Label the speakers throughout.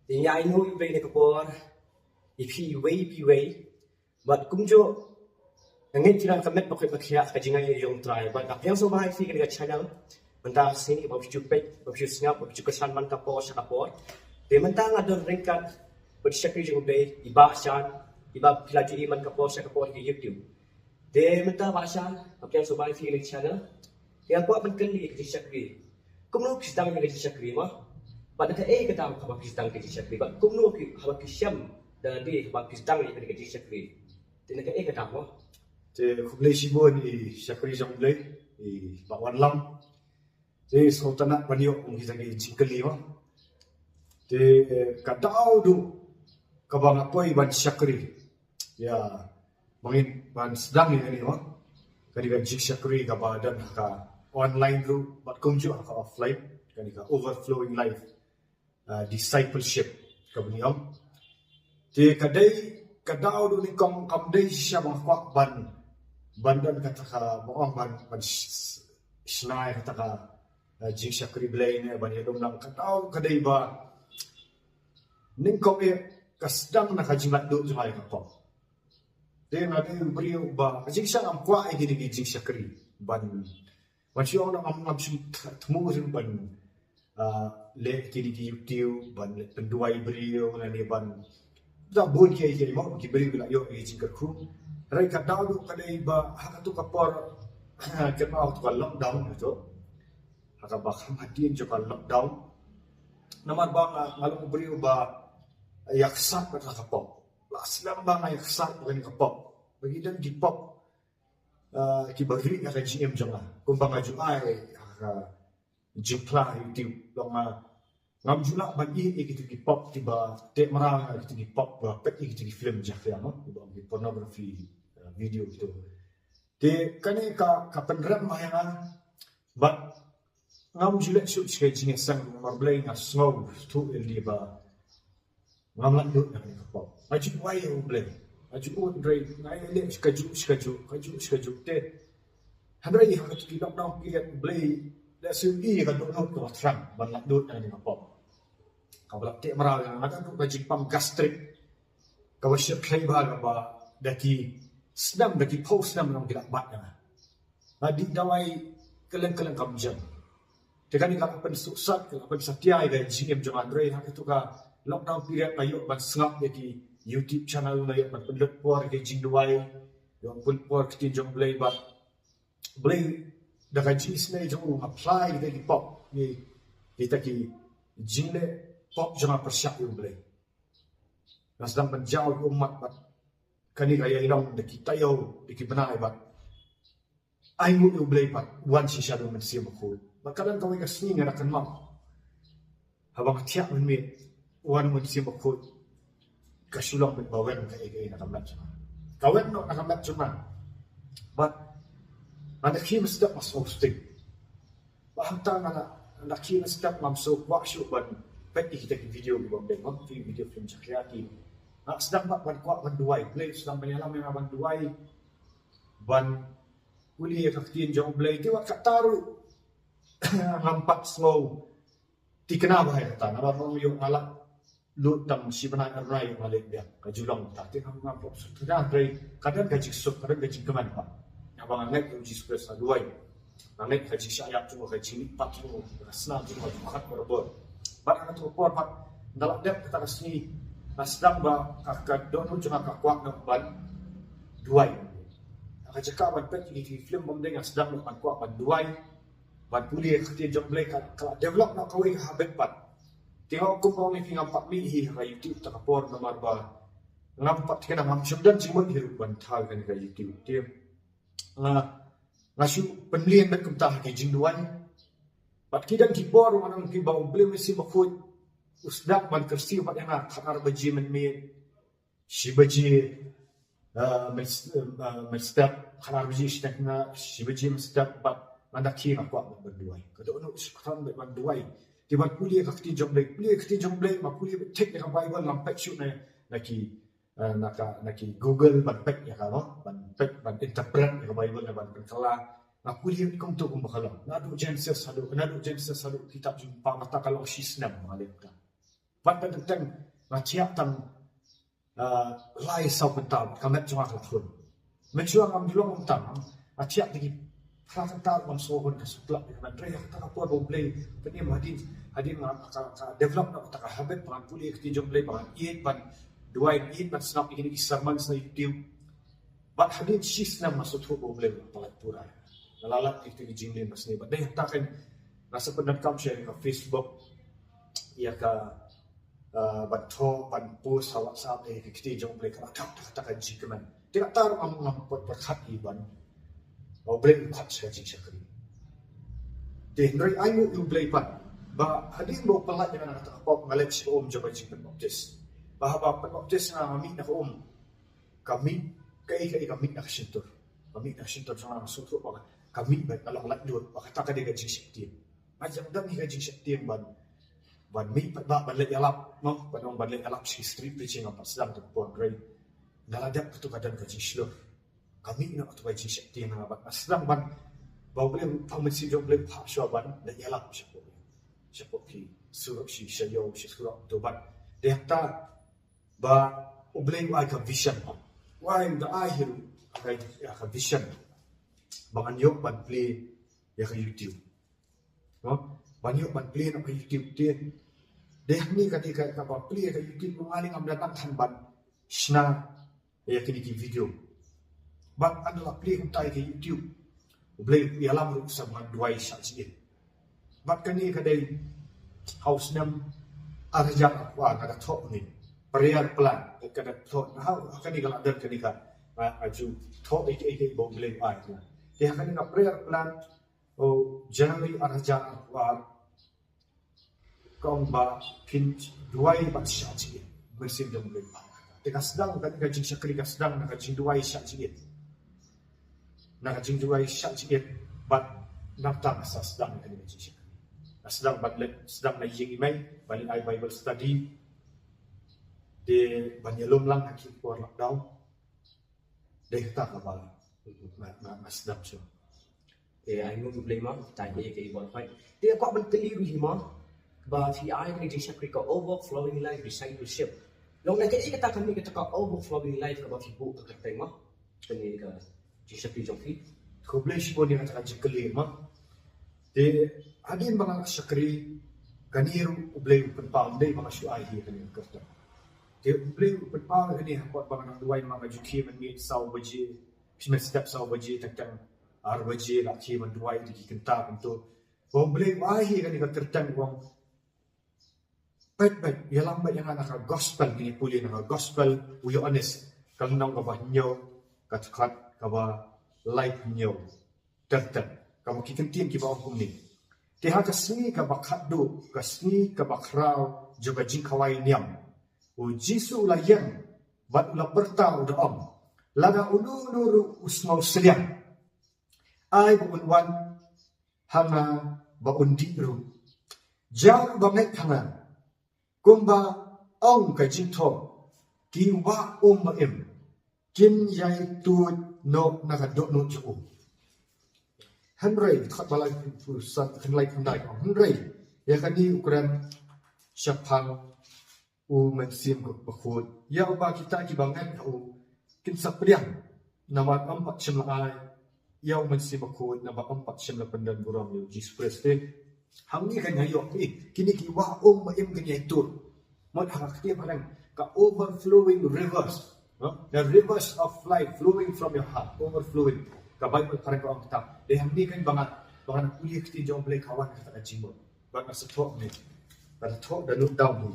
Speaker 1: Thì I know you play the kapor. If he way, but kumjo ngin tiran kamet bakit bakya kajingay yung try. But yang so bahay si kaniga channel. Mentang sini babju pek, babju snap, babju kesan man kapor sa kapor. Di mentang ada ringkat bersyakri yung play iba syan, iba pilaju iman kapor sa kapor di YouTube. Di mentang baksan, yang so bahay si kaniga channel. Yang kuat menkeli kajingay. Kumno kisang kajingay mo. Pada kata apa kisang kajingay. But kumno apa kisam dari apa kisang kajingay. Thì cái cái nào đó
Speaker 2: thì không lấy gì buồn thì sẽ có trong lấy thì bảo quan lâm thì sau tân bao nhiêu ông thì cái chính cái lý mà thì cả đau đủ các bạn apa iban syakri ya mungkin ban sedang ini mà cái này jik syakri các bạn dan ka online ru bat kunju ka offline cái này ka overflowing life discipleship các bạn hiểu thì cái đây kadau du ni kong kam dei siya mga kwak bandan kata ka moong ban snai kata ka jing siya kriblay ne ban yadong lang kadau kadai ba ning kong e kasdang na kajingat do jumay ka po de na de brio ba jing siya am kwa e gini jing siya kri ban siya na am sum tmu rin ban le kini ki YouTube ban penduai brio na ni ban da bol kiai kiai mau ki beri bila yo e jingkar khu rai ka daw do kadai ba haka tu kapor ke mau tu lockdown to haka ba kham hadin jo ka lockdown namar ba ngalung beri ba yaksak ka kapop la slam ba nga yaksak ba ni kapop bagi dan di pop ki beri ka GM jonga kumpang aju ai haka jipla YouTube long ngam jula bagi gitu di pop tiba tek marang gitu di pop ba pek gitu di film jafia no di pornografi video gitu de kane ka penrem mayangan but ngam jula shoot ske jinge sang marblay na snow to el ba ngam lan do na ka pop aju wai o blay aju o dre ngai le skaju te handrai ha ki lockdown ki blay da sugi ka do to trang ban la do na ni pop kau belak tek merau yang ada tu gaji pam gastrik kau siap klay ba daki senam daki post senam nang gelak bat na di dawai keleng kam jam tekan ni kau pen susat kau pen setia ga GM jong Andre hak itu ka lockdown period ayo ban sengap daki YouTube channel na yo ban pendet por ke jing duai yo pun por ke jong blay ba blay da gaji snai jong apply daki pop ni kita ki jingle pop jangan persyak yung blay. Yang sedang menjauh umat bat kani kaya ilong de kita yo de benai bat. Ai mu yung blay bat wan si shadow men siya makul. Bakalan kawai kasni nga nakan mam. Habang tiyak men mi wan men siya makul. Kasulong men bawen kaya nakamat cuma. Kawen no nakamat cuma. But anak kim sedap mas hosting. Bahantang anak kim sedap mamsuk waksyu ban pek kita ke video bang video film cakriati sedang ban kuat ban duai play sedang banyalam memang ban duai ban kuliah kaktiin jong play tu kat taru nampak slow tikena bahaya kata nama mau yung alak lut tam si benai rai balik dia kajulong tak tik nampak sudah dari kadang gaji sup kadang gaji keman pak abang angai gaji sup duai angai gaji syayap cuma gaji 4 cuma senang cuma bukan berbor barang tu por pat dalam dep kita resmi nasdam ba kakak dono cuma kakwak nak ban duai kakak cakap ban pet di film memdeng sedang ban kuak ban duai ban kuliah kerja job blay kalau develop nak kawai habet pat tengok kumpul ni ngam pat mi hi ka YouTube tak por nomor ba ngam pat kena ngam syudan cuma hirup ban thal kan ka YouTube dia ngasu penlian dak kumtah ke jing duai pat kidan ki bor manang ki bau blem si makut usdak man kersi pat yana khar baji men me shi baji mestap khar baji stakna shi baji mestap pat mandak ki na kwa berduai kado no skram be berduai ti ban kuliah ka ti job blek ma kuliah tek na bible lam pek shoot na ki naki Google ban pek ya ka no ban interpret ka bible na ban kala aku lihat kau tu kau bakalau. Nadu Genesis halu kitab jumpa mata kalau sisnam malaikat. Bat tentang ngaciak tang lai sau pentam kamet jua kelahun. Menjuang am dilong tang ngaciak lagi perasaan tak mamsohon kesuplak dengan mereka tak apa boleh penim hadin develop nak tak habit pan pulih ketijong play pan iit pan dua iit pan snap ini kisarman sa YouTube. Bat hadin sis na masuk tu boleh palat pura. Nalalat itu di jinglin mas ni. Bat deh takkan nasa pendatkam share ke Facebook ia ke bantu bantu sawak sawak ke kita jom boleh katakan jikaman tidak tahu am berkat iban boleh kat saya jikari deh dari ayu you boleh pan bah hadin bo pelat dengan kata apa ngalet si coba jikaman baptis bahwa baptis na kami nak kami kami nak sentur sama masuk tu kami baik kalau lak dua katakan dia gaji sekti macam dah ni gaji sekti ban mi pat balik alap no padong balik alap si street preaching apa sedang tu pon grade daladap tu kadan gaji slow kami nak tu gaji sekti na bat sedang ban bau boleh tahu si jom boleh pak syaban dan alap siapa ki suruh si sayo si suruh tu ban dia ta ba boleh ai ka vision why the I hear ya ka vision bang anyo ban play ya ka YouTube no banyak ban play nak YouTube dia. Deh ni ketika kapal play ke YouTube mengaling am datang tanban sna ya kini video. Ban adalah play kuntai ke YouTube. Boleh ia lam sama dua isyak sikit. Ban kini kadai house nam arjak wa kada thok ni. Prayer plan kada thok how kani kalau ada kani ka aju thok ik boleh ai. Dia kani ka prayer plan January arja wa kong ba kin duai ba syaji bersin dong le ba teka sedang kan gajing syakri ka sedang na gajing duai syaji na gajing duai syaji ba nafta sa sedang kan gajing syakri sedang sedang na ying imay bali ai bible study de banyalom lang hakik por lockdown de ta ka ba sedang so
Speaker 1: ai muốn blame mà tại vì cái bọn phải thì có bên tây lưu gì mà và thì ai cái gì sẽ có overflowing life discipleship lúc này cái ta kami kita có overflowing life cái bọn thì buộc cái tên mà cái này cái chỉ sẽ bị trong khi
Speaker 2: ko blame si pon yang kata jikali ma de adin bang syakri kaniru blame penpam dei bang syu ai hi kani kerta de blame penpam kani hakot bang nang duai ma juki man mi sau baji pismen step sau baji tentang arwaji laki menduai di kenta untuk boleh wahi kan ikat tertang wong pet ya lambat yang anak gospel ni pulih nak gospel we honest kalau nang ka banyo kat ka ba life nyo tertang kamu kikentin ki ba hukum ni tiha ka sni ka ba khadu ka sni ka ba khrau juga jingkawai niam u jisu la yang bat la berta udah om lada ulu usmau seliang ai bukan hanga baundi ru jauh banget hanga kumba ong ka jingtho ki wa em kin yai tu no naga do no ju hanrei khat balai pusat khanlai khandai hanrei ya kani ukuran syapang u mensim ko bakhut ya ba kita ki banget u kin sapriang nama 4 chimlai yau mensi bakut na ba 4 chimla pandan buram yo Jesus Christ hang ni kan ngayo kini ki wa ma em kan yaitu mod hak ti parang ka overflowing rivers the rivers of life flowing from your heart overflowing ka Bible parang ko ang ta de hang ni kan bangat kuliah ti jom blek kawan ka jimbo ba ka satok ni ba satok da look down ni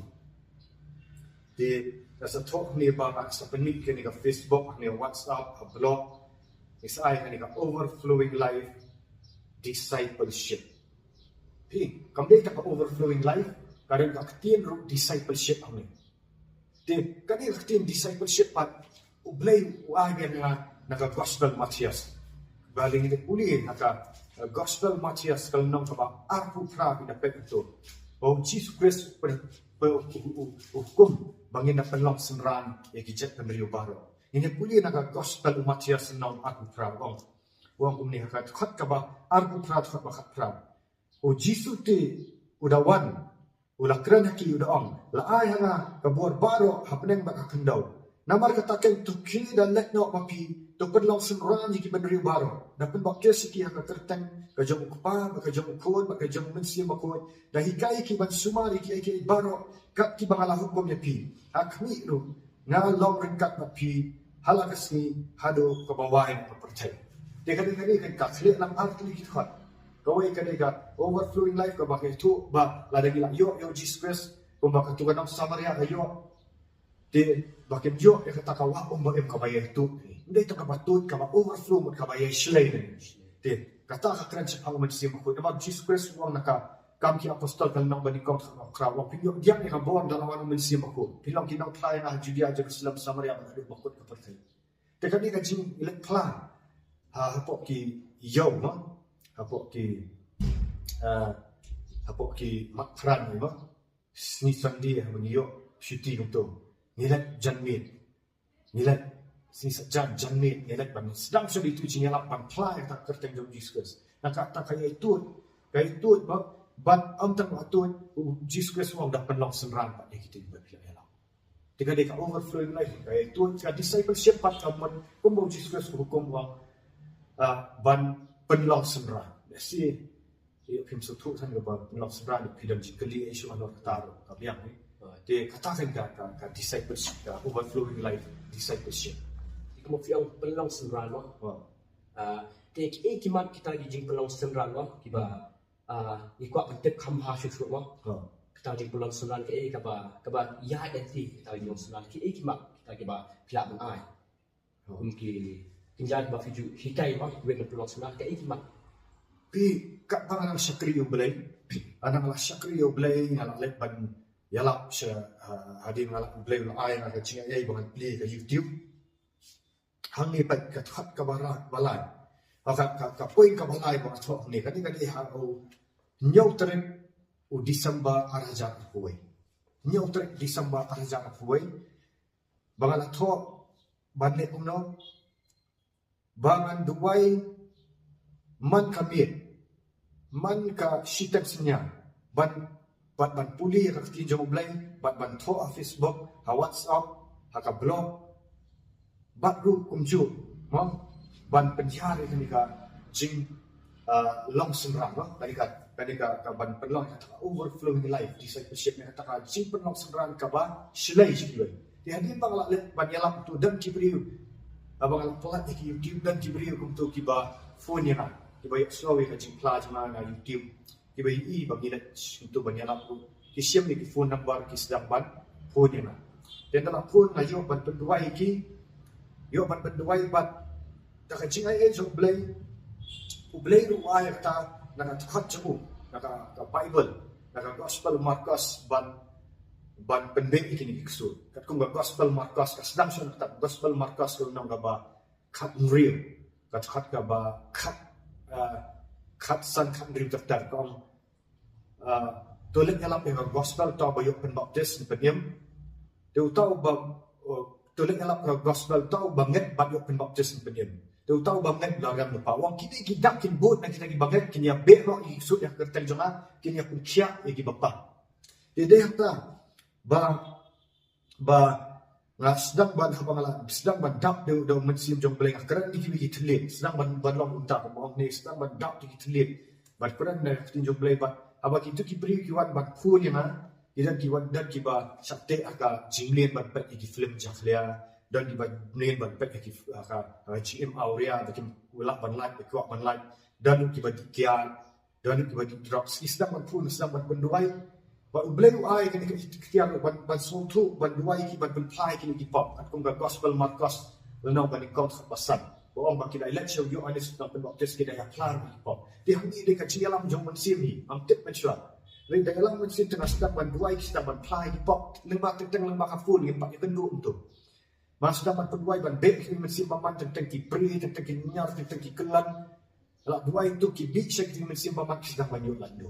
Speaker 2: di ka satok ni ba sa penik ni ka Facebook ni WhatsApp ka blog is I ka overflowing life discipleship. Kamde ka overflowing life kadang ka ketien ru discipleship ni. De kadang ka ketien discipleship pat ublay uagen na gospel Matthias. Baling ni uli naka gospel Matthias kal nang ka ba arpu pra ina pekto. O Jesus Christ per hukum bangin na penlong senran ya gijet penriu baro. Ini puli naga gospel Matthias naum aku prawong. Wong umni hakat khat ka ba argu pra khat ba khat pra. O Jisu ti udawan ulah keren haki udah ong la ai hanga kabur baro hapneng bak kendau namar katakan tu ki dan let no mapi tu perlu senran ki benri baro dapat bak kes ki hanga kerteng ka jom kupa ka jom kod ka jom mensi makod dah hikai ki ban sumari ki baro kat ki bangala hukum ya pi akmi ru na long ringkat mapi halakasni hado ka bawain ka percaya dia kali kan kat sele lam arti ki khat kawai kadega overflowing life ka bakai tu ba la dagi la yo Jesus Christ ko ba ka tu kanam Samaria ka yo de bakai yo ya kata ka wa ba em ka bayai tu ndai ta ka batut ka ba overflow mo ka bayai shlei ne de kata ka kran sa pang mensi mo ko ba Jesus Christ wang naka kam ki apostol kan nang bani kong kra wa pinyo dia ni ka bon dalam anu mensi mo ko pilang kinang thlai na Judea Jerusalem Samaria ba du bakut ka pertai de kani ka jing ilek plan ha pok ki yo no Hapok ki makran ni ba ni sandi mengiyo syuti untuk nilat janmit nilat si sajan janmit nilat ban sedang sedih itu jinya lapan plai tak kerteng jom Jesus nak kata kaya itu ba ban am tak atun Jesus wang dah penlong senran pak dia kita buat pihak yalah jika dia overflowing life kaya itu ka discipleship pat kamu kumbo Jesus hukum wang ban penlong senran si pim sutu san ga penlong senran pidam jikali isu anor taru kabiang ni dia katakan ka discipleship ka overflowing life discipleship
Speaker 1: Kamu fiang penlong senran te kimat kita jing penlong senran kiba ikwa pentek kam ha shu kita jing penlong senran ke kaba ya enti kita jing senran ke kimat kita kiba pila bang ai mungkin kinjal ba fiju hikai wen penlong senran ke kimat
Speaker 2: pi kat bangang syakri yo belai anang la syakri yo belai ngalak let ban yalap sya hadim ngalak belai la ai ngak cing ai bangan play ke YouTube hang ni pat kat khat ka barak balai ka point ka balai ba thok ni kan ni ha o nyau tren u Disember araja kuai nyau tren Disember araja kuai bangan thok ban le umno bangan duai man kamit man ka shitak senya ban puli ka tinjong blay ban tho a Facebook ha WhatsApp ha ka blog bat ru kumju mo ban penjari ni ka jing long senrang tadi ka ban penlong ka overflowing life discipleship ni ka jing penlong senrang ka ba shlai jiwe dia di bang la ban yalam tu dan kibriu abang la pelat ki YouTube dan kibriu kum tu kiba phone ya kiba slowi ka jing pla jma na YouTube kiba i bagi la untuk banyalam tu ki siam ni ki phone number ki sedang ban phone ya dan dalam phone na yo ban penduai ki yo ban penduai bat ta ka jing ai jo blay u blay ru ai ta na ka khat chu na ka Bible na ka gospel Markus ban pendek ini iksu kat kung gospel Markus ka sedang sun tak gospel Markus ko nang ba khat real kat khat ka ba khat san khat real tak kong tolet ngalap yang gospel to ba yok pen baptist penyem tu tau ba tolet ngalap gospel to banget ba yok pen baptist penyem tu tau banget larang lupa wang kita gidak kin bot na kita gi banget kin ya be ro iksu ya kertel jonga kin ya kuncia ya gi bapa dia ta ba ngas sedang ban habangala sedang ban dap de mensim jong beleng akran di ki tlet sedang ban long unta mo ni sedang ban dap di tlet ba kuran na tin jong beleng ba aba ki tu ki pri ki wan ban fu ni ma idan ki wan dan ki ba sakte aka jinglen ban pet ki film jaklia dan di ban nen ban pet ki aka gm aurea da ki ulak ban like ki ban like dan ki ba kian dan ki ba drop sedang ban fu sedang ban penduai ba ubleu ai kan kitian ban sontu ban duai ki ban plai ki ki pop kan kung gospel Markus lenau ban ikon khabasan ba ong ba ki dai let show you honest na ban baptist ki dai plan ki pop di hangi de ka chialam jong man sim ni am tip man shwa ring dai alam man sim tengah sedang ban duai ki sedang ban plai ki pop lembak tentang lembak ka full ki pak ki kendu untuk mas sedang ban duai ban bek ki man sim man tentang ki pri tentang ki nyar tentang ki kelan la duai tu ki big shek ki man sim man ki sedang ban yut landu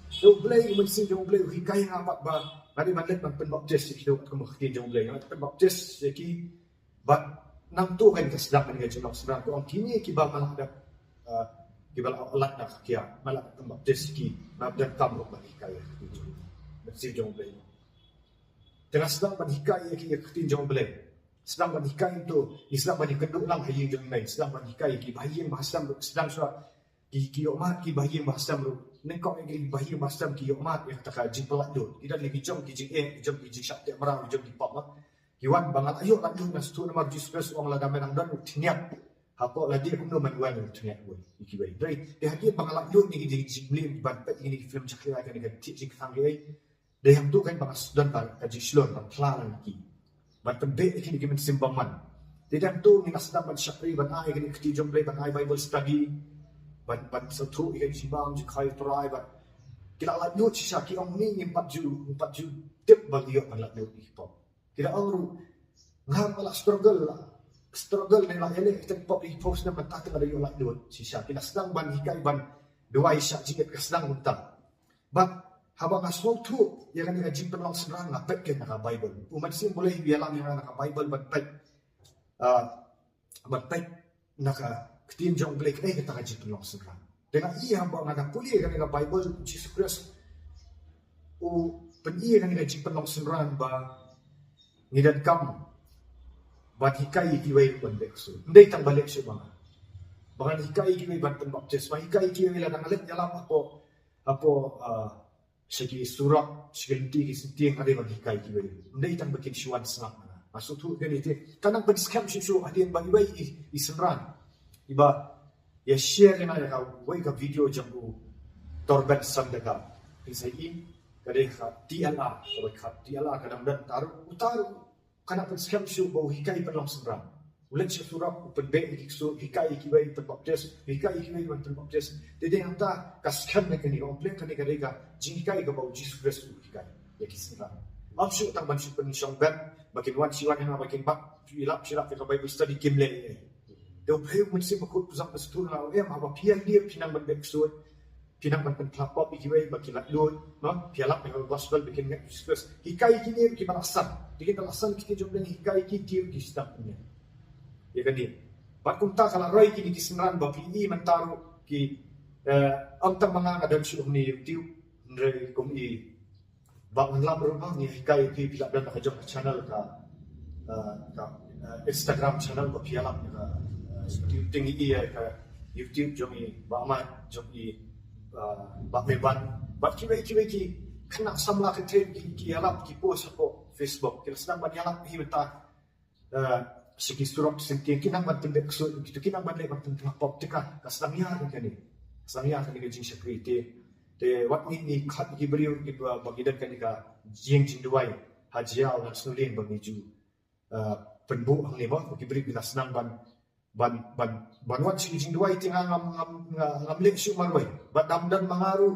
Speaker 2: Jom belai mensin jom belai hikai amat ba ngadi manlet ban pen baptist ki do ko mkhti jom belai pen baptist ki ba nang tu kan ka sedang dengan jom sedang ko kini ki ba malah ada ki ba alat nak kia malah pen baptist ki na dan kam ba hikai si jong blai tengah sedang berhikai ki ketin jong blai sedang berhikai tu Islam berhikai lang hayi jong blai sedang berhikai ki bayi bahasa sedang surat ki omat ki bayi bahasa ru nekok ki bayi bahasa ki omat yang tak jipelat tu tidak lagi jong ki jong ki syak tak merang jong ki pop kiwan bangat ayo lagi nas tu nama Jesus orang la damai nang dan tiap hapo lagi aku no manuan tiap boy iki bai dai de hadi bangalak yo ni di jiblim ban pet ini film cakla kan ni ti jik sang ye de yang tu kan bangas dan ban kaji slon ban plan ki ban pembe iki ni men simbaman de yang tu ni nasdam ban syakri ban ai kan ki jomble ban ai bible study ban satu ikan simbang jikai try ban kila la yo chaki ong ni 4 ju tip bagi yo ban la yo pop kira orang ngam malah struggle ni lah ini kita pop di post na matakan ada yung lakdon sisa kina sedang ban hikai ban dua isyak jikit ka sedang untang but habang aswal tu yang ni ngajin penlang serang ngapet ke naka Bible umat sim boleh bialang yang naka Bible ban pet naka ketin jong blek kita ngajin penlang serang dengan iya habang naka puli kan naka Bible Jesus Christ peniya kan ngajin penlang serang ba ngidan kam bat hikai kiwai ban beksu ndai tang balik su bang bangan hikai kiwai ban pen baptis ba hikai kiwai la nang alet yalam apo segi surat segelti ki setiang ada ban hikai kiwai ndai tang bikin syuan snap masuk tu kan itu tanang pen scam su adien bagi bai isran iba ya share na ya wai ka video jambu torben sandaka isai kadai TLR kadang-kadang taruh kana pen scam su bau hikai pen long serang ulet surap pen be iksu hikai kibai pen baptis hikai kibai pen baptis dede anta ka scam ne kani komplain kani kadai jingkai ka bau Jesus Christ hikai ya kisira option tang ban su pen shong ben makin wan siwan yang makin bak silap ka Bible study kimle do pay mun sim ko pusang pastur na apa pian dia pinang ban beksu pinang ban plapop ikiway bakilat lud no pialap dengan gospel bikin Jesus hikai kini ki balasan dikin balasan kita jom dengan hikai ki tiur ki sedap punya ya kan dia pakunta kala roi kini ki senran bapi i mentaru ki antang manga ada su ni YouTube ndre kum i ba nglam rumah ni hikai ki pilap dan ka jom channel ka Instagram channel ba pialap ka YouTube tinggi i ka YouTube jom i ba ma jom i bak meban bak kiwai ki kena samla ke trend ki alap ki post apa Facebook kira sedang ban alap hi meta segi surat senti kinang ban tendek so gitu kinang ban lek ban tendek pop tika ka sedang ya kan ni sedang ya kan ni jing security de wat ni khat ki beriu ki bagi dan kan ka jing duai hajiau dan sulin bagi ju penbu ang ni ba ki beri bila senang ban wat sing duai tinggal ngam lek su marwai bat dam dan mangaru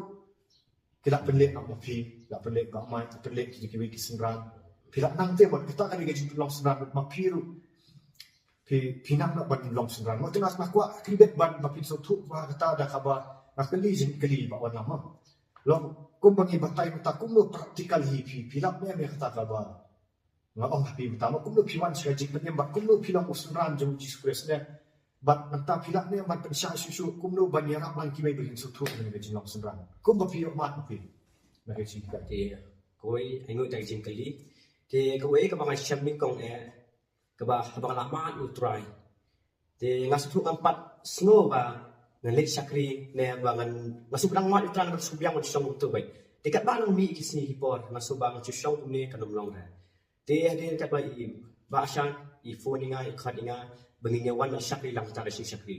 Speaker 2: kila penlek am pi la penlek ba mai penlek ki ki senran pila nang te bat kita kan gaji long senran ma piru pinang nak ban long senran mo tengah nak kwa kribet ban ba pin so tu ba kata ada kaba nak keli ba wan lama long kum bangi batai mata kum no praktikal hi pila me kata kaba ngong pi pertama kum no piwan strategic penyembah kum no pilang usran jom Jesus Christ ne bat nanta pilak ne ban pensya susu kum no ban yarap lan kibai begin sutu ne gaji long senran kum ba piyo mat pi na gaji ka
Speaker 1: thì koi aingo tai jing kali thì koi ka bangai syam min kong ka ba bang la mat utrai thì ngasutu empat snow ba ngelik syakri ne bangan masuk dang mat utran ba subyang ma song tu bai dekat ba nang mi kisni hipor masuk bang chu song ni kanum long ha thì hadin kat ba i ba shan i phone inga i khat inga benginya wan syakri lang tara sing syakri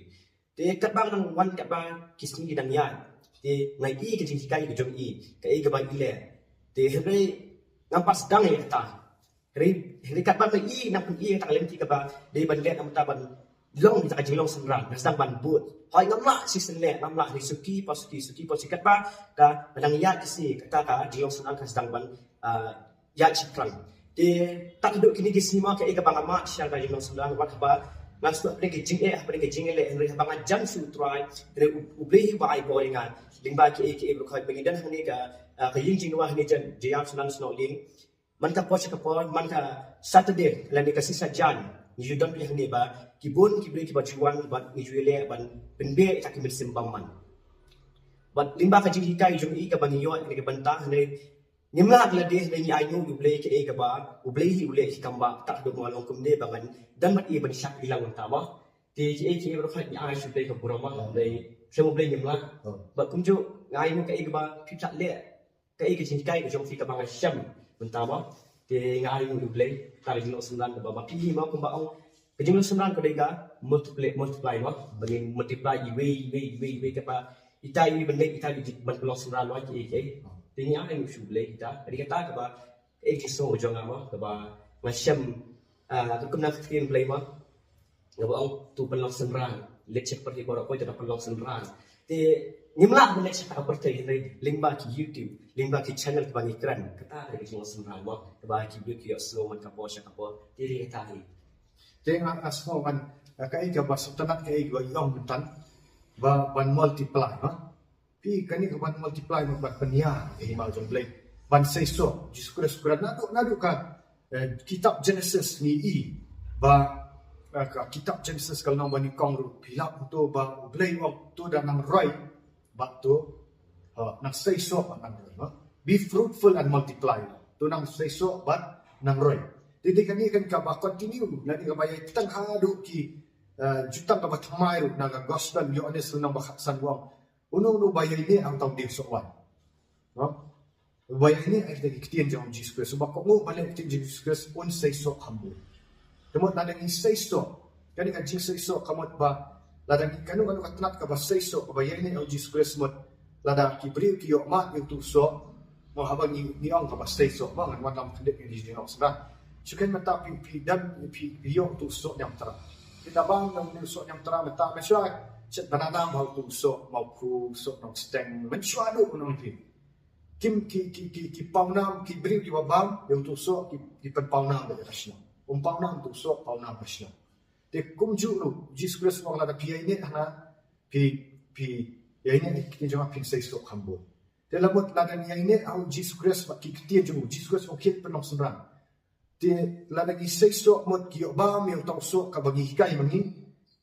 Speaker 1: te kat bang nang wan kat ba kisni dang ya te ngai i ke jing kai ke jong i ka i ke ba ile te hre ngampas dang e ta hre kat ba ngai i nang pun i ta lem ti ka ba de ban le am ta ban long ta jing long sanran nasang ban but hoi ngamla si sen le ngamla ni suki pasuki kat ba ka dang ya kisni ka ka jing long sanran ka sedang ban ya chikran te tak duduk kini kisni ma ka i ka bang ama sya ka jing long sanran wat ba langsung apa ke jing apa ke jing le henry bangan jang su try re ublehi ba ai bolingan lingba ke berkhoi pengidan hani ka ying jing wa hani jan dia sunan sno ling man ka poch ka pon man ka saturday lani ka sisa jan ni judan pi hani ba kibun kibri ki bajuan ba ni juele ban penbe ta ki misim bamman bat lingba ka jing kai jung i ka bang yo ni ka banta hani Nimla la de ni ayu ublei ke e ba ublei hi ule ki kamba tak do malong kum de bangan dan mat e ban syak ilang utama ti ke ro khat ni ai su de ka burama ublei semu ublei nimla ba kum jo ngai mu ke e ba pi chat le ke e ke jin kai ke jong fi ka bangan syam utama ti ngai mu ublei ta jino sembilan ba pi ma kum ba ong ke jino sembilan ko de ga multiply ma bagi multiply we ke pa itai benda itai di ban pelong sembilan wa ke Tinggi apa yang usul boleh kita? Jadi kata kaba kisah ujung ama kaba macam tu kena fikir boleh mah kaba tu pelong senrang leceh pergi korang kau tidak pelong senrang. Ti nimlah leceh apa pergi ini link bagi YouTube, link bagi channel bagi iklan kata ada kisah senrang mah kaba video kio slow man kapo syak kapo jadi kata ni.
Speaker 2: Tengah asmo man kai kaba setenak kai gua yang mentan ban multiply ha. Pi kani ka ban multiply mo ban pania ini mal jong play ban seiso jisukura nadu ka kitab Genesis ni ba ka kitab Genesis kal nang bani kong ru pilap tu ba play of tu dan nang roi ba tu nang seiso nang roi no be fruitful and multiply tu nang seiso ba nang roi jadi kani kan ka ba continue nadi ka ba tang hadu ki jutang ka ba thamai ru nang gospel yo anes nang ba san wang Uno bayar ini ang tahu dia soal, no? Bayar ini ada ketian jam Jesus Kristus. Sebab kau balik ketian Jesus Kristus pun sesuatu humble. Temu nada ini sesuatu. Kan ikan Jesus sesuatu kamu ba, ladang kanu ketenat kaba sesuatu. Bayar ini ang Jesus Kristus mut ladang kibri kiyok mat yang tu so. Mau habang ni ang kaba sesuatu. Mangan wanam kedek yang di sini orang sedang. Cukai mata pi dan pi kiyok tu so yang terang. Kita bang yang so yang terang mata masyarakat. Cet banana mau tu so mau ku so nong steng mensuadu nong pi kim ki paunam ki bring ki babam yang tu so ki paunam de rasna paunam tu so paunam rasna te kum ju lu Jesus Christ wang la da pi ini hana pi ya ini ki jama pi sei so kambo te lamut la da ni ini au Jesus Christ ki ti ju Jesus Christ wang kit penong sembrang te la da ki sei so mot ki babam yang tu so ka bagi hikai mangi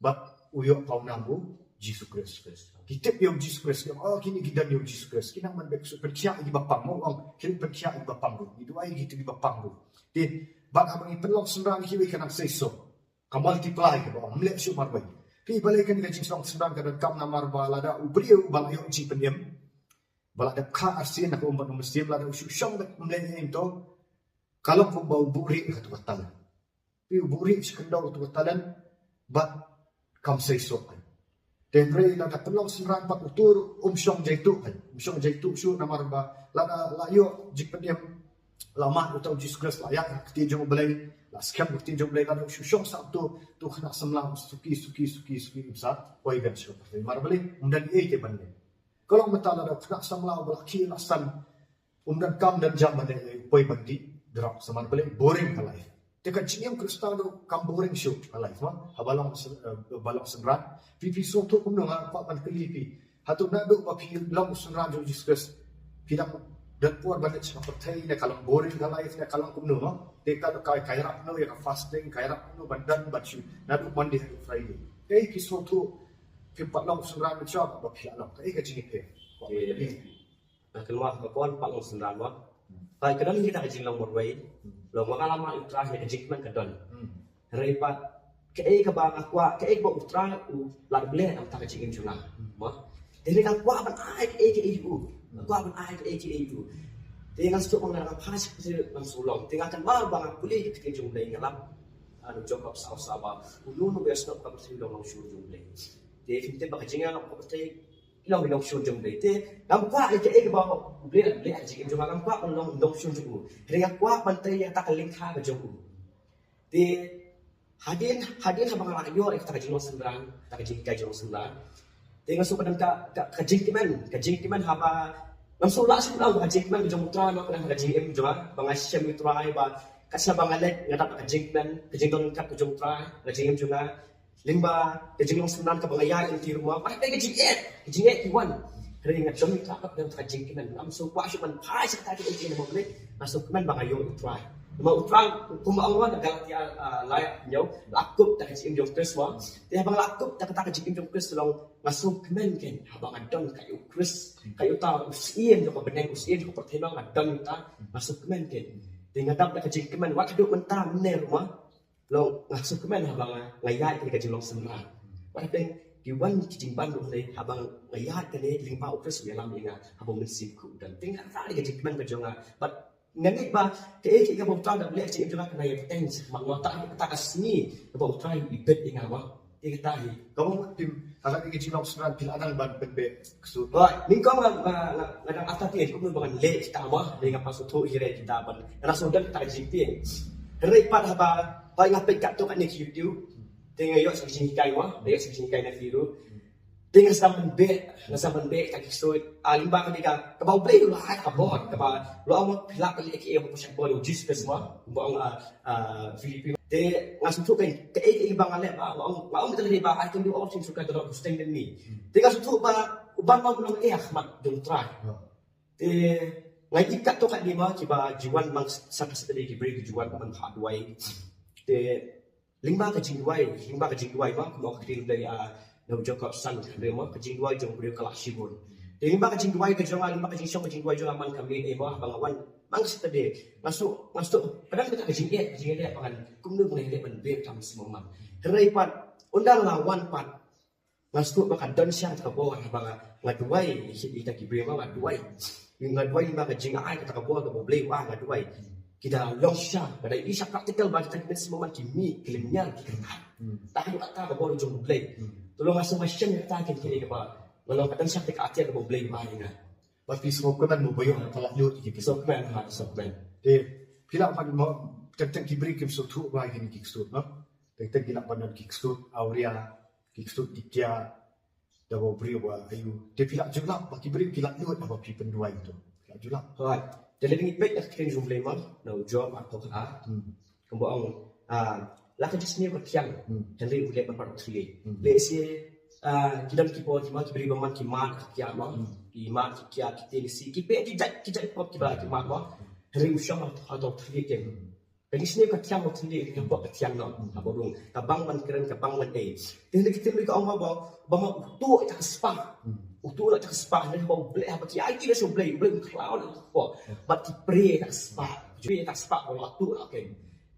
Speaker 2: ba uyo paunam bu Jesus Christ. Kita yang Jesus Christ. Oh kini kita yang Jesus Christ. Kita man baik percaya di bapang mo. Kita percaya di bapang mo. Itu ay kita di bapang mo. Di bak abang ipelong sembrang hiwi kanang seso. Ka multiply ka ba. Mlek siyo marway. Pi balikan ni kajing sembrang ka kam na marba lada ubriyo balayo ji penyem. Balada ka arsin na umpat ng muslim lada usyong dak mlek ito. Kalau ko bau buri ka tuwatalan. Pi buri siya kandaw tuwatalan. But kam seso ka. Temre la da pelong semran pak utur syong jaitu kan syong jaitu syu namar ba la da layo jipediam lama utau Jesus Christ layak keti jong belai la skam keti jong belai la da syong sabtu tu khna semlam suki sat oi gan syu mar belai umdan e ke bande kalau mata la da khna semlam bla ki lasan umdan kam dan jam bande oi bandi drop samar belai boring kalai Dekat ciniam Kristano kam boring show alai ma habalong balong semran pipi soto kum nang pa pan kelipi hatu nado pa pi long semran jo Jesus pidang dan puan banyak sa patay na kalang boring na life na kalang kum no teka kay rap no ya fasting kay rap no bandan bachu nado Monday to Friday kay pi soto pi pa long semran cha pa pi along kay ka cini pe
Speaker 1: keluar ke puan pak long semran ma Pai kadang kita kajing long morway, long mga lama utra ni kajing man kadon. Reipat kei ka bang akwa kei ba utra u la ble am ta kajing juna. Ma. Dili ka kwa ban ai ke u. Kwa ban ai ke u. Tingal sto ong na pas kasi ang sulong. Tingal kan ba bang puli ke jung le ngalam. Ano job sa ba. Ulu no bes no ka kasi long shur jung le. Te finte ba kajing ang ko te long long shur jung le. Te lam kwa ke ba ble kajing jung lam kwa long long shur jung. Ringa kwa pantai ya ta kalink ha ka jung. Te hadin habang ayo ek ta kajing sembrang ta kajing kai jung sembrang. Tinggal so kadang kajing timan haba langsung lang kajing timan jung utra no kadang kajing em jwa bangasyam utra ai ba kasna bangalet ngatak kajing don kat jung utra kajing em juga limba kajing long sembrang ka bangaya in ti rumah pa kajing iwan ring at jung utra ka kajing timan langsung kwa man pa sa ta kajing mo balik masuk man bangayo utra mà utrang kuma Allah na galati layak nyaw lakup ta kajim jong Chris wa te habang lakup ta kata kajim jong Chris long masuk kemen ken habang adon kayu Chris kayu ta usien ko beneng usien ko pertenang adon ta masuk kemen ken te ngadap ta kajim kemen wa kaduk menta mener ma long masuk kemen habang ngayat ke kajim long semra wa teng diwan kajim ban long le habang ngayat ke ne lingpa Chris ya lam inga habang mensip ku dan ting ta kajim kemen ko jonga but nganit ba kay ka bang tawag na ci ito na kanay tens mangwata ka kasni ka bang try ibet ingawa ikatahi
Speaker 2: Kamu tim agak ingin cilam seran pila anang ban penbe ksud.
Speaker 1: right ningkong ngadang atati ko mo bang le kita ma le nga pasuto hire kita ban na sodan ta jipin hare pat haba pa nga pet ka to kan ni YouTube tinga yo sa sini kay wa yo sa sini kay na firu tinga sa man be ta kisod alimba ka dika ka ba play lo ha ka bon ka ba lo ang pila ka le ki mo sa bol jis ka sama mo ang Filipino te ngasutu kan ka ibang ale ba lo ang talaga ba I can do all things through God who strengthens me tinga sutu ba uban mo long ahmat dong try te ngai ikat to ka di ma ki ba jiwan mang sa kasatali ki break jiwan man hadway te lingba ka jingway ba mo ka din dai no joko san de mo ka jingway jong brio kala shibun de lingba ka jingway ka jong lingba ka jingshong ka jingway jong man kami e mo bangawan mang stade masuk padang kita ka jingye pangan kumnu ngai le ban be tam semua herai pat undang lawan pat masuk maka don siang ka bo banga ngadwai kita ki brio ma ngadwai ngadwai lingba ka jinga ai ka bo ka bo ble wa ngadwai kita long sha pada isya praktikal ba kita kena semua kimi kelimnya kita tak ada kata ka bo jong ble tolong asal macam yang tak kini apa kalau kadang siapa tak ajar mau blame mana
Speaker 2: Tapi semua kan mau bayar kalau nyut gitu.
Speaker 1: sokman
Speaker 2: De pila pan mo tentang kibri kim so tu ba gini kiksud no. Tentang gila pan kiksud auria kiksud dikia dawo brio ba ayu. De pila jula ba kibri pila nyut apa pi pendua itu. Pila jula.
Speaker 1: right jadi ni pek nak kini jom blame no job atau kembang laka jisni ko tiang jadi boleh berparu tri le si kita kipo ki ma ki beri baman ki ma ki ama ki ma ki kia ki te si ki pe ki pop ki ba ki ma ma hari usang atau tri ke jadi sini ko tiang ko tri ki pop tiang no abong kabang man keren kabang man jadi kita beri ko ama ba ma tu tak spa utu nak spa ni ba boleh apa ki ai ki so boleh cloud ko but ki pre tak spa ko waktu okay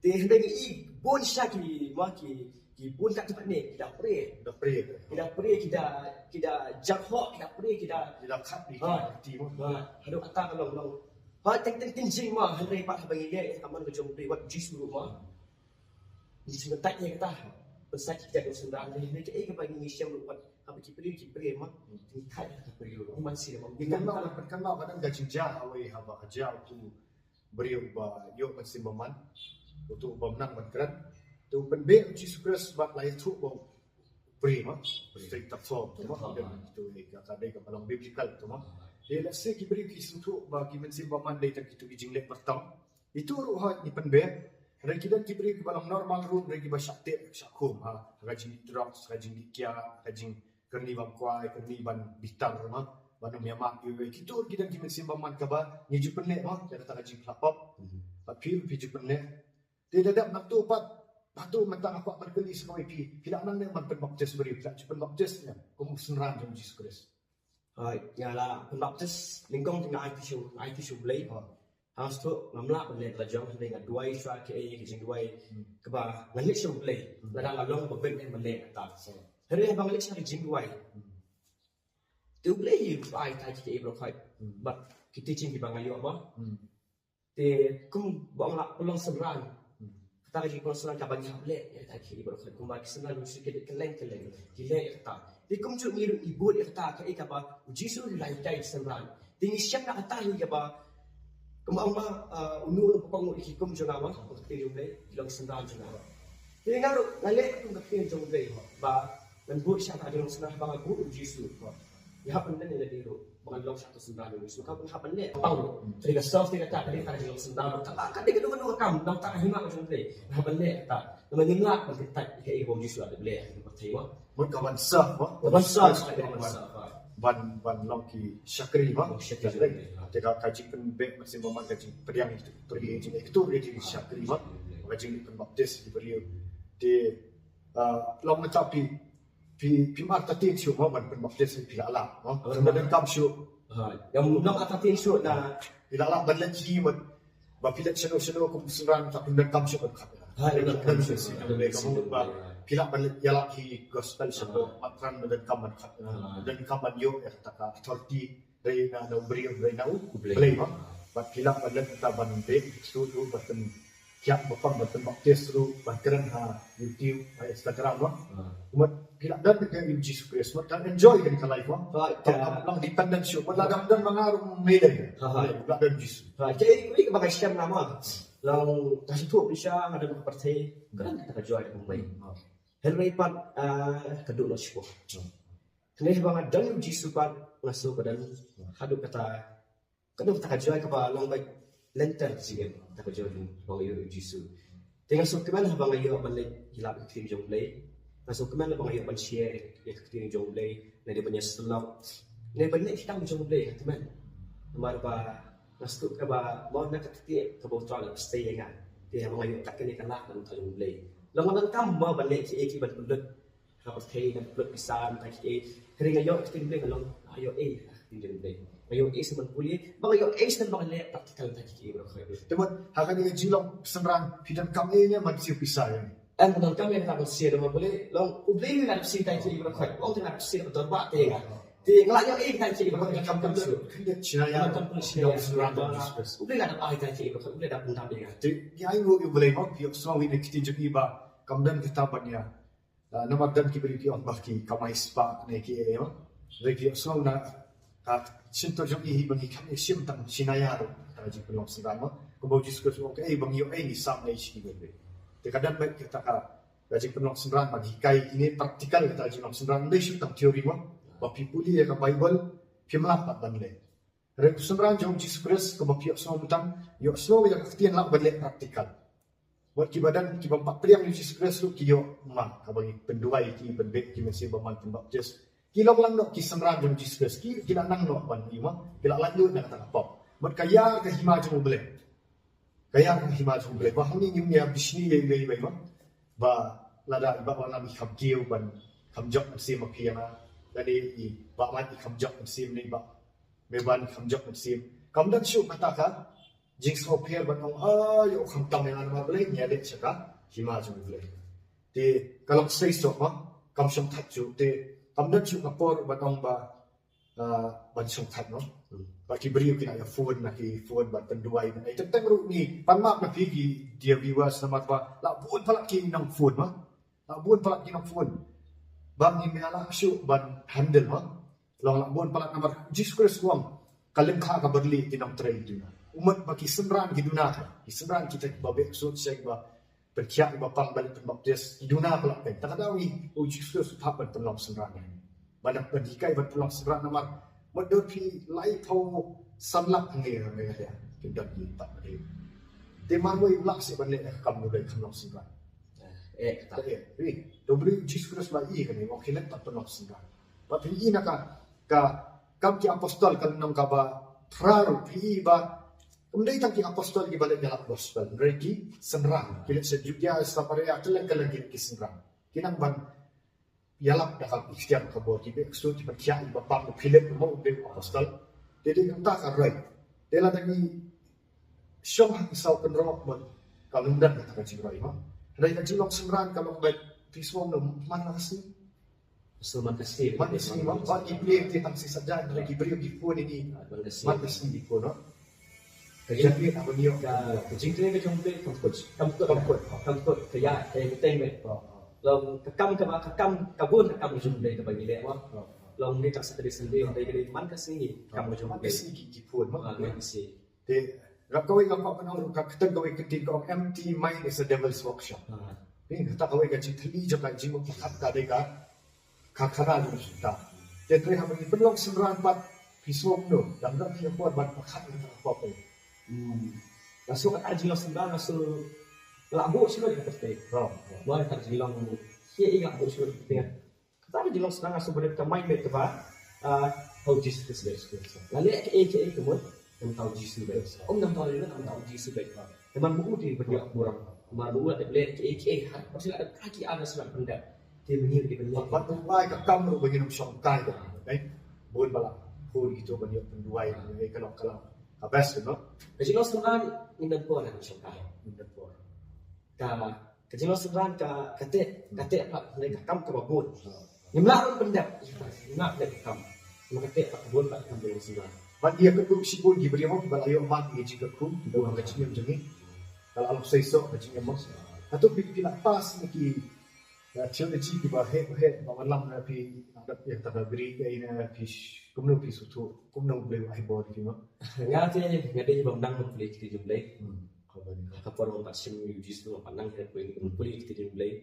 Speaker 1: te hendak i bon syaki maki ki bon kat tempat ni kita pray kita jakho kita pray kita
Speaker 2: kat di ti mo.
Speaker 1: hadu kata long teng jing ma hendak pat bagi dia aman ke jom pray wat jisu ma di sini tak ni kata besar kita dosen dah ni ke ke bagi mission buat apa ki pray ma ni kai ka pray lo man si ma
Speaker 2: Kan mau kadang gaji jah awai haba aja tu beri ba yo masih maman untuk pemenang berkeran tu penbe uji sukres bak lai tu bom prima straight up form tu mah dan itu kata dia kalau biblical tu mah dia let's say kibri kisutu bagi mensim paman dai tak itu bijing lek pertam itu ruhat ni penbe dan kita kibri ke dalam normal room lagi basyakte syakum ha rajin drugs rajin dikia rajin kerni bang kuai kerni ban bitar mah banum yamak iwe kita mensim paman ka ba ni jupen lek mah dia kata rajin lapop tapi jupen lek dia dadak nak tu patu mentang apa berkeli sekali tidak nang man penbaptis beri tak penbaptisnya kamu senaran jam Jesus Christ
Speaker 1: nyala penbaptis lingkong tinggal IT show play harus tu ngamla boleh belajar dengan dua isu ke jing dua ke ba ngalik show play ladang along beben en boleh tak hari abang ngalik show jing dua tu play ai tai ke bro kai but kita jing di bang ayo apa te kum bang la pulang seberang kita lagi konsulan kaban hable ya tak kiri berkhad kumba kisna lu sikit keleng gile kata di kum ju miru ibu kata ka ba jisu lai tai semran tingi siap nak kata hi ba kumba unu pokong iki kum ju nawa ti lu le ilang semran ju nawa tingi ngaru ngale kum ka tin ju le ba dan bu siap ada lu senah ba bu jisu ya panden le diru bang long satu semran lu suka pun hapan le pau triga self tiga tak ada tak lu semran tak kan dia kedua kam dong tak hima ju le hapan le tak naman ngak kita ke ibu jisu ada le percaya
Speaker 2: mun kawan sah mah
Speaker 1: Bangsa
Speaker 2: ban long ki Syakri ba.
Speaker 1: Syakri.
Speaker 2: Teka kaji penbek masih memang kaji periang itu pergi itu kaji Syakri ba. Kaji penbaptis di beliau di long tapi pi marta tin siu ba ban penbaptis pi ala ba. Kemudian kam siu
Speaker 1: yang long atatin siu na
Speaker 2: pi ala ban lagi ba pilat seno kum seran tak kemudian kam siu kan.
Speaker 1: Ini
Speaker 2: Kan siu kamu ba pila balik yala ki gospel sabo matran dan kaman khat dan kaman yo ya taka authority dari na beri dari na boleh ba bat pila balik ta ban be sudu batan kya bapang batan baptis ru bakaran ha YouTube Instagram ba umat pila dan ke Jesus Christ mat enjoy kan ka life ba lang dependent show wala dam dan mangarong mele ba dan Jesus
Speaker 1: jadi ini kebagai siam nama lang kasih tu bisa ada partai kan kita jual dengan baik Henry pan kedua lo sih Henry bang ada yang jisu pan masuk ke dalam haduk kata kedua tak jual kepada long baik lenter sih tak jual bang yo jisu tinggal sok kemana bang yo balik hilap tim jonglei masuk kemana bang yo ban share tim jonglei nanti banyak selok nanti banyak kita jonglei teman nomor ba masuk ke ba mau nak ketik ke bawah stay dengan dia bang yo tak kena kalah dalam jonglei Long nang kam ma balik si eki ban pulut rapat kai dan pulut pisan tak ki kering ayo tin blek long ayo tin blek ayo seban kulit bang ayo sen bang le praktikal tak ki bro khai
Speaker 2: teman hakan ni jilong senran pidan kam nya man siu pisah
Speaker 1: an nang kam yang tak sia do boleh long ublei ni nak si tak ki bro khai long nak si betul ba te ga ti ngalayo tak ki bro khai kam kam su
Speaker 2: kinda cinaya
Speaker 1: kam polisi senran ublei nak apa tak ki bro khai ublei dak pun tak ya
Speaker 2: ti ai ngo yu boleh mo pi so wi ne kitin jogi ba kamdan kita banyak nomor dan kiberi pi on bahki kamai spa ne ki e mo reki so na ka sinto jogi hi bangi kam e sim tang sinaya ro ta ji pelong senran mo ko bo jis ko so ke bang yo ni sam nei shi be te kadang baik kita ka gaji pelong senran bagi kai ini praktikal kita ji pelong senran nei shi tang teori mo ba pi puli ka bible pi mlapat ban le rek senran jom jis kres ko ba pi so mutang yo so ya ketian lak ban le praktikal buat kibadan ki bampak priang Jesus Christ tu ki yo ma ka bagi penduai ki penbek ki masih baman pembaptis ki long lang no ki semran jong Jesus Christ ki nak nang no ban ima ki lak lanjut nak tak apa buat kaya ke hima jong boleh kaya ke hima jong boleh bah ni nyum ya bisni ye ye ba ba lada ba wana mi kham kiu ban kham jok sim ma piana jadi i ba man i kham jok sim ni ba me ban kham jok sim kam dan syu kata ka jing so pier ban ong ayo kham tam yang ma boleh nya de chaka hima jong boleh ti kalau sei so ma kam shom that chu te kam dan chu kapor ban ong ba ban shom that no ba ki beri ki na phone na ki phone ban penduai na ai teng ru ni pan mak na pi ki dia viewers na mat ba la bun pala ki nang phone ma la bun pala ki nang phone bang ni mela syu ban handle ma long la bun pala number Jesus Christ wang kaleng kha ka berli ti nang train tu umat bagi senran giduna ki senran kita babek so check ba perkiak ba pang balik pembaptis giduna pala pen tak ada wi Jesus Christ papan pelong senran ni banyak pendikai ban pelong senran namar modor pi lai thau sanlak nge nge ya kita di tak ni te marwai lak se ban le kam no dai pelong senran
Speaker 1: tak
Speaker 2: ri do beri Jesus Christ ba i kan ni ok let tak pelong senran ba pi i naka ka kam ki apostol kan nam ka ba thrar pi ba kemudian tangki apostol di balik dalam gospel regi senrang kilat sejujurnya saparea telang ki senrang kinang ban yalap dakal ikhtiar ka bo ki ekso ti pakya ba pa ko philip mo be apostol jadi kata ka right dela tangi syong hak isau penrok bon kalundan kata ka jirai ma rai ka jilok senrang kalau baik pismo no mana sih
Speaker 1: Selamat kasih.
Speaker 2: mana sih ma ba ki play ti tang si saja regi beri ki phone ini mana sih di phone
Speaker 1: Kerja ni apa ni? Kerja ni kita jumpa kamput kerja teng be. Long kakam kabun kakam jumpa ke bagi dia wah. Long ni tak sedih sendiri dari dari man ke sini kamu jumpa.
Speaker 2: Sih ki phone ma
Speaker 1: Masih.
Speaker 2: te rakawai ka pa panau ka katan kawai kiti ka empty mind is a devil's workshop ni kata kawai ka chithli jo ka jimu khat ka de ka khara ju sta te tre ham ni penlong senran pat pisok no dam dam ki ko bat khat ni ka pa
Speaker 1: Masuk kat Haji Long Sembang masuk labuk sila di pasti. Boleh tak Haji Long ni. Dia ingat labuk sila di tengah. Kata Haji Long Sembang masuk pada main bet apa? tahu Jesus Kristus. Lalu ke kemudian yang tahu Jesus Kristus. Nam tahu juga nam tahu Jesus Kristus. Memang buku di berdiak kurang. Memang buku ada beli ke masih ada kaki ada surat benda. Dia menir di benda.
Speaker 2: Bắt đầu vai các cam rồi begini song kai đấy buồn bala buồn gitu banyak penduai kalau habis no
Speaker 1: Kasi lo sekarang indan po na siyang kaya.
Speaker 2: minta por
Speaker 1: Kasi lo sekarang kate apa mereka kam kababun. Nimlaron pendap. Nimlaron kam. Makate pakabun pa kam belum sila.
Speaker 2: But dia ke si pun diberi mau bala yo mat ni jika ku dua kecil macam ni kalau alam seiso macam ni mas atau bila pas ni ki Chiều nay chỉ bảo hết màวันlắm là vì đặc biệt là beri cái này vì cũng nông vì số thu cũng nông beli ai bỏ đi mà
Speaker 1: Nga dia bang nang mempelai kita jumlah.
Speaker 2: không phải
Speaker 1: Kapor mempat sim justru pandang kita mempelai kita jumlah.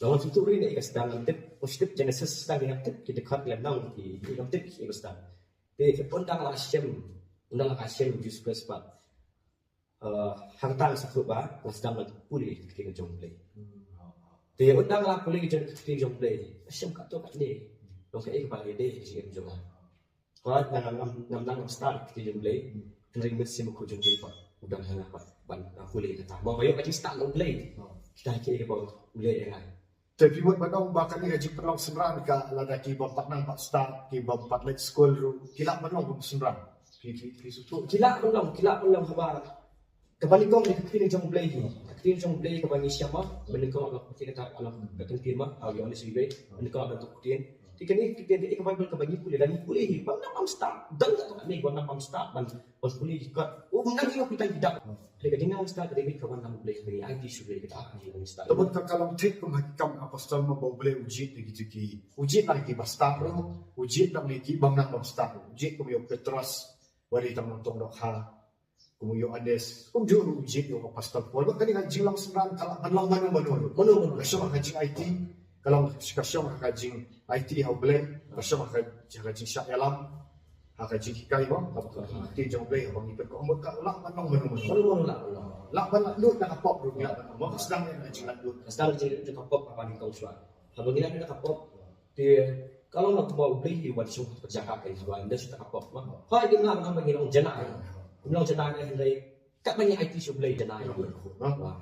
Speaker 1: Lawan tutur ini ikas dalam tip positif Genesis sedang dengan tip kita kat dalam nang di dalam tip ikas dah. Di undang lah sim justru sebab hangtang sakut bah sedang mempelai kita jumlah. Thì undang đang làm politik jadi ketika jomble, asyam kat tu kat ni, dong kai kepala dia jadi jomble. Kalau nam start ketika jomble, kering mesti muka jomble pak, udah hanya pak, ban politik kata. Mau bayar macam start jomble, kita kira ke bawah boleh yang lain.
Speaker 2: tapi buat manong bakal ni haji perang semran ka lada ki bapak nang pak start ki bapak let school ru kilap manong bum semran ki sutu
Speaker 1: Kila belum haba. Kembali kau ni ketika jomble ni, ketika jomble kembali siapa? Benda kau alam ketika alam ketentir mah, awak yang lebih baik, benda kau alam tu kemudian. Jika ni kita kembali kembali pulih dan pulih ni, bang nam start, dan tak ni bang nam start, bang pulih kat. Bang ni kita tidak. Jika dia nam start, dia kau nam pulih ni, IT sudah kita ni start.
Speaker 2: Tebut ka kalau tik kum hakam apostol ma boleh uji ni gitu ki uji lagi ki start ru uji nak ni ki bang nang bang start uji kum yo Petrus wali tam tong dok ha kum yo Ades kum jo uji yo apostol pol kan ni haji lang semran kalau manlang manu kasyo haji IT kalau kasyo haji IT ha boleh kasyo haji syak alam haji kai mo ti jong boleh bang ni ko amot ka lang manlang manu lak bala lut nak pop ru ya mo sedang ni haji lan lut
Speaker 1: Sekarang jadi kapok apa ni kau suat. Kalau kita nak kapok, dia kalau nak bawa beli buat semua perjaka kan sebab anda sudah kapok mah. Hai dia nak nama ngilang jenah. Ngilang jenah ni hendak kat banyak IT show beli jenah.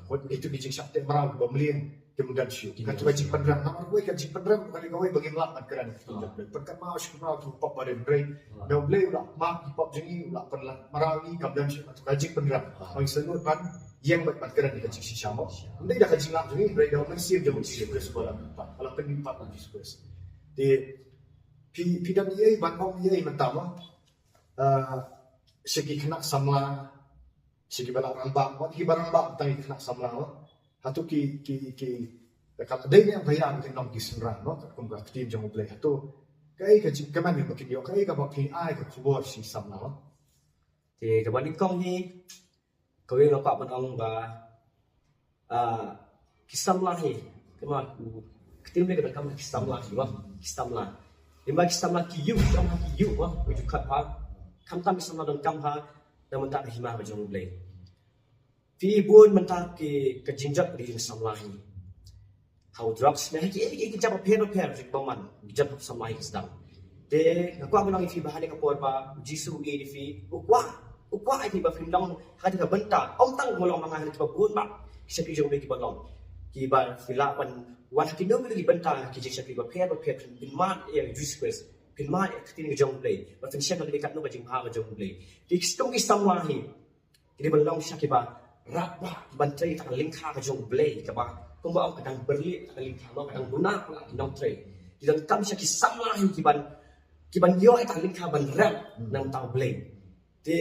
Speaker 2: What itu bijing syak te marau bamlian kemudian syu kan tu bijing pandram namar gue kan bijing pandram kali kau bagi melak keran perkat mau syu marau tu pop pada brain dah boleh ulah mak pop jengi ulah perlah marau ni kemudian syu tu bijing pandram bagi selut pan yang buat keran di kecil siapa ndai dah kecil lak jengi brain dah mesti dia mesti sekolah kalau penimpat di sekolah di pidam ye ban ong ye mentama segi kena samla segi barang rambak buat ki barang rambak tang kena samla hatu ki kalau dia yang bayar mungkin nom ki senran no kum ka tim jong boleh hatu kai ka jing kaman ni makin yo kai ka bak ki ai ka kubur si samla
Speaker 1: Thì kembali kau ni kau yang nampak menang ba kisam lah ni. Kemana ketika mereka berkawan kisam lah ni, kisam lah. Lima kisam lah kiyu, kisam lah kiyu, ujuk kat ha. Kamtam kisam lah dan kamha dan mentak himah berjumpa boleh. Fi pun mentak ke jinjak di kisam lah ni. How drugs ni, kita jawab pair jadi baman, jawab sama lagi sedang. De, aku menang fi bahan yang kapor ba, jisu ini fi, ukwa ini ba fi long, hadi ka benta, om tang molong mga hadi ka buon ba, kisah kijong boleh kibalong. Kiba filapan wan hati no lagi benta kijik syakri ba pair pinman yang juice quest pinman ketin jong play ba fin syakri lagi kat no bajing ha jong play di kistung isam lahi kini belong syakri ba rabba bantai tak link ha jong play ka ba kung ba kadang berli tak link ha no kadang guna pula nong tray di dalam kam syakri sam lahi kiban yo tak link ha ban rap nang tau play de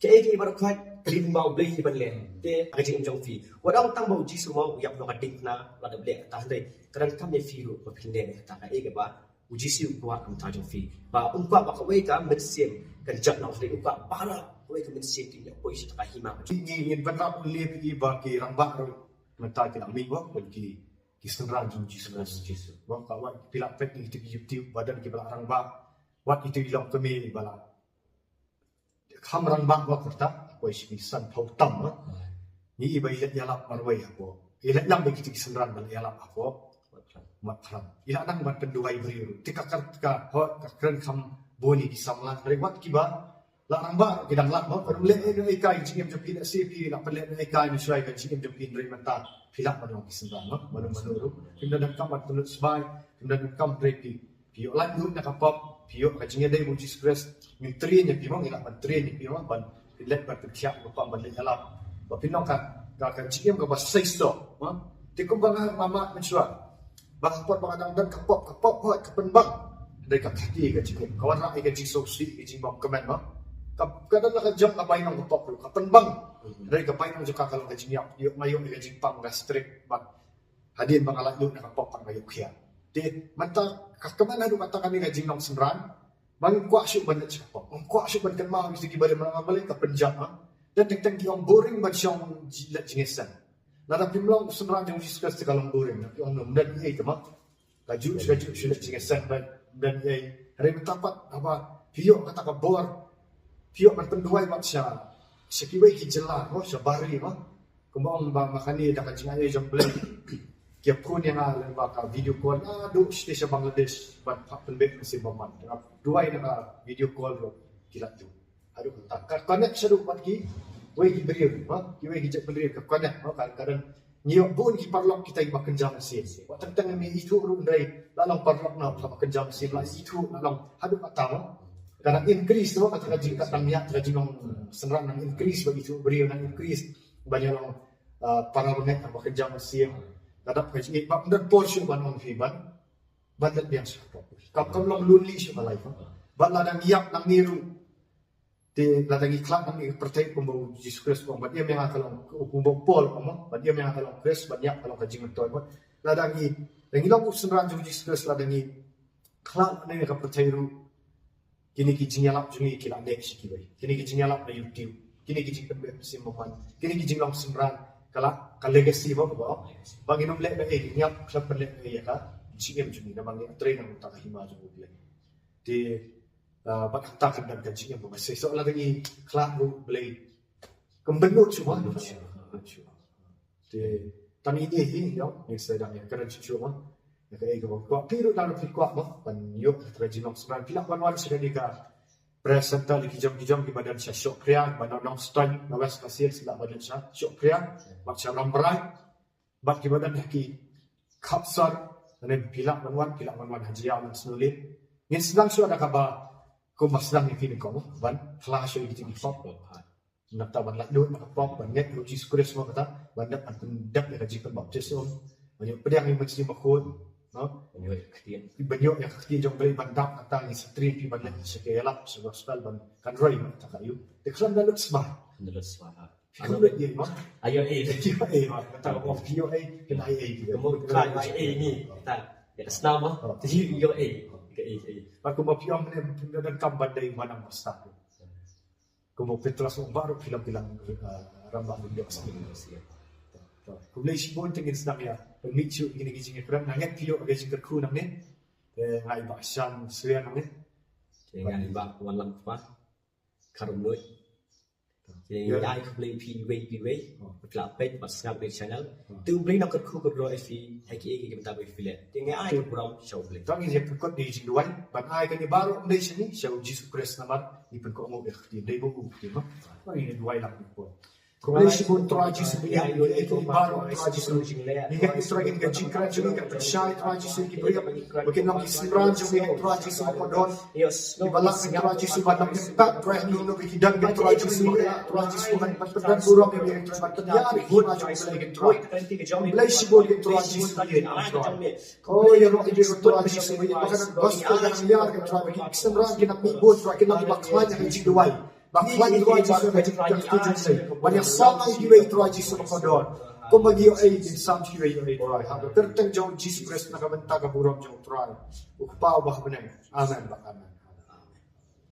Speaker 1: ke baru kuat krim mau beli ban le de ajing jong fi wadang tang bau ji semua yap no adik na la de blek ta dei kadang kam ne fi ru ba phinde ta ka e ba uji si kuat am ta jong fi ba kwa ba ka wei ka men sim kan jat no de kwa ba la wei ka men sim ti ko isi ta hima
Speaker 2: ni ngin bandap le pi ba ki rambak ru menta ki nak mi ba ki senran jong ji senran jisu ba ka wa pilak pet ni ti YouTube badan ki bala rambak wat itu ilok kami bala kham rambak wa kerta ko isi san phau tam ni ibai let yalap marwai ako ilat lang bagi ti senran bal yalap ako mat kham ila nang ban penduai beri tika ka ho ka kren kham boni di samlan rewat kiba la ramba kidang la mo per le ai kai jingem jom pina cp la per le ai kai ni swai ka jingem jom pin rei manta pilak manong kisamlan no manong manuru kimda dan kamat tulut sbai kimda dan kam repi pio la nu na kapop pio ka jingem dei mo Jesus Christ ni tri nya pimo ila ban tri ni pimo ban pilek ba pekya ba ban le ala ba pinong ka jingem ka ba seisto ha tikum ba mama menchua ba kapop ba kadang dan kapop hot kapenbang dari kaki ke jingem kawan rak ke jing so si ke jing bom komen ma kadang nak jam abai nang kapop lu kapenbang dari kapai nang joka kalau ke jing yuk ngayo ke jing pang gastrik bang hadin bang ala lu nak kapop pang ngayo kia di mata kaman hadu mata kami ke jing nang semran bang kuak syuk ban kapop kuak syuk ban kan ma mesti di balik balik ke penjam dan teng ki om boring ban syong jilat jingesan nada pimlong semran jong Jesus kalau boring tapi om dan ni itu mah kaju sudah jingesan dan yai hari mentapat apa pio kata ka bor pio berpenduai maksya sekiwai ki jelar oh sabari mah kumong ba makani da ka jingai jom beli kiap kun yang ala ba ka video call do station Bangladesh ban penbek si baman duai da video call ro kilat tu aduh tak connect seru pagi wei ki beri mah ki wei ki jek beri ka connect mah kadang Nyo pun ki parlok kita iba kenjam mesin. Wak tentang mi itu ru ndai lalong parlok na pa kenjam mesin la itu lalong hadu patama. Karena increase tu kata kaji kat nang kaji nong senran nang increase bagi itu beri nang increase banyak nong para bonek apa kenjam mesin. Kadap kaji iba ndan portion ban on fiban. Badat biang support. Kap kam long lonely siya malai pa. Bat la nang yak nang niru di ladang iklan nang percaya pembau Jesus Christ pun bat dia memang kalau pembau Paul pun bat dia memang kalau Christ banyak kalau kaji mentoy pun ladang i lagi long senran jong Jesus Christ ladang i klan nang ka percaya ru kini kijing yalap jungi kila dek sikibai kini kijing yalap na YouTube kini kijing pembe sim moman kini kijing long senran kala ka legacy mo ba bang inom le ba nyap klap le ya ka GM jungi na bang train nang ta hima jong ble di baktakan dan kajian berbahasa soalan lagi kelak lu beli kembenut cuma di tani ini yo yang sedang yang kena cuma yang kayak gitu kok piru dalam fikwa mah ban yuk terjinok sebenarnya pilak banwan sudah dika presenta lagi jam di badan saya syok pria badan nong stand nawas kasir sila badan saya syok pria macam ramberai bak di badan lagi kapsar dan pilak banwan haji awan senulit yang sedang sudah kabar ko masdang ni kini ko ban flash yung iting pop nataban la do nakapop ban net ko Jesus Christ mo kata bandak ang pendak ya kaji baptism banyo pedang yung mesti makod no banyo ya kati jong bali bandak kata ni sa trip ban la sa kayala sa gospel ban kan roy ta kayo teksan na lutsba Kalau dia mah
Speaker 3: ayo
Speaker 2: kata of POA kan IA
Speaker 3: kamu kan ni kita ya senama jadi yo
Speaker 2: Aku mau piang dan kamban dari mana masa tu. Kamu Petrus baru film-film rambang video sekali. Kamu boleh sibuk dengan sedang ya. Pemicu ini gini kurang nangat pio agak jingkat ku nang ni. Ngai baksan suya nang ni.
Speaker 3: Ngai bak wan lang pa. Karum noi. Jadi ai aku beli PV kelap page subscribe di channel. Tu beli nak ku ku ro FE HKA kita beli affiliate. Jadi ai aku kurang show beli.
Speaker 2: Tang ini kekot di jingduan. Ban ai kan baru di sini show Jesus Christ nama di pen ko mo ikhti dai buku di ma. Ini dua lang ko. Kung sibuk traji sebenarnya itu baru traji sebenarnya. Hingga istirahat hingga jingkran juga hingga syai traji sebenarnya. Mungkin nak istirahat juga hingga traji sebenarnya. Di balak hingga traji sebenarnya. Tempat brand new nabi hidang hingga traji sebenarnya. Traji sebenarnya. Pertanyaan buruk yang hingga pertanyaan hingga hingga traji. Mulai sibuk hingga traji sebenarnya. Oh ya roh hingga traji sebenarnya. Bahkan gospel yang liar hingga traji. Sebenarnya kita mibul traji kita bakwan hingga jingduai. Bakwan traji sebenarnya. Banyak sama jiwa itu aja semua kodon. Kau bagi ai di sam jiwa itu ai. Haba terteng jauh Jesus Christ nak bentak ke burung jauh try. Ukpau bah benar. Amin.